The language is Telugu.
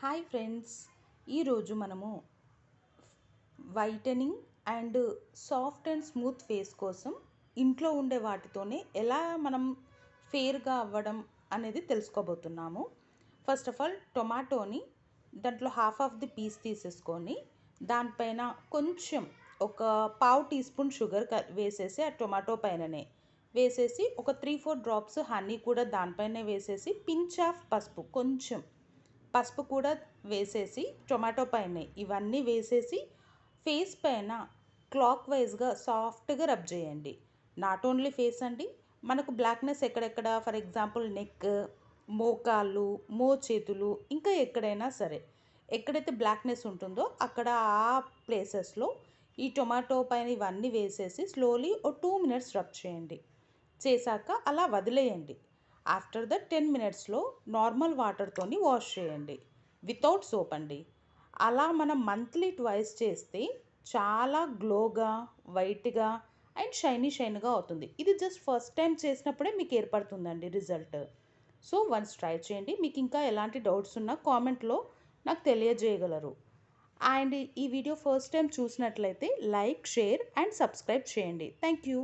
హాయ్ ఫ్రెండ్స్, ఈరోజు మనము whitening and soft and smooth face కోసం ఇంట్లో ఉండే వాటితోనే ఎలా మనం ఫేర్గా అవ్వడం అనేది తెలుసుకోబోతున్నాము. ఫస్ట్ ఆఫ్ ఆల్ టొమాటోని దాంట్లో హాఫ్ ఆఫ్ ది పీస్ తీసేసుకొని దానిపైన కొంచెం ఒక పావు టీ స్పూన్ షుగర్ వేసేసి ఆ టొమాటో పైననే వేసేసి ఒక 3-4 డ్రాప్స్ హనీ కూడా దానిపైనే వేసేసి పించ్ ఆఫ్ పసుపు కూడా వేసేసి టొమాటో పైన ఇవన్నీ వేసేసి ఫేస్ పైన క్లాక్ వైజ్గా సాఫ్ట్గా రబ్ చేయండి. నాట్ ఓన్లీ ఫేస్ అండి, మనకు బ్లాక్నెస్ ఎక్కడెక్కడ, ఫర్ ఎగ్జాంపుల్ నెక్, మోకాళ్ళు, మోచేతులు, ఇంకా ఎక్కడైనా సరే ఎక్కడైతే బ్లాక్నెస్ ఉంటుందో అక్కడ ఆ ప్లేసెస్లో ఈ టొమాటో పైన ఇవన్నీ వేసేసి స్లోలీ ఓ 2 మినిట్స్ రబ్ చేయండి. చేశాక అలా వదిలేయండి. ఆఫ్టర్ ద 10 మినిట్స్లో నార్మల్ వాటర్తోని వాష్ చేయండి, వితౌట్ సోప్ అండి. అలా మనం మంత్లీ ట్వైస్ చేస్తే చాలా గ్లోగా, వైట్గా అండ్ షైనీగా అవుతుంది. ఇది జస్ట్ ఫస్ట్ టైం చేసినప్పుడే మీకు ఏర్పడుతుందండి రిజల్ట్. సో వన్స్ ట్రై చేయండి. మీకు ఇంకా ఎలాంటి డౌట్స్ ఉన్నా కామెంట్లో నాకు తెలియజేయగలరు. అండ్ ఈ వీడియో ఫస్ట్ టైం చూసినట్లయితే లైక్, షేర్ అండ్ సబ్స్క్రైబ్ చేయండి. Thank you.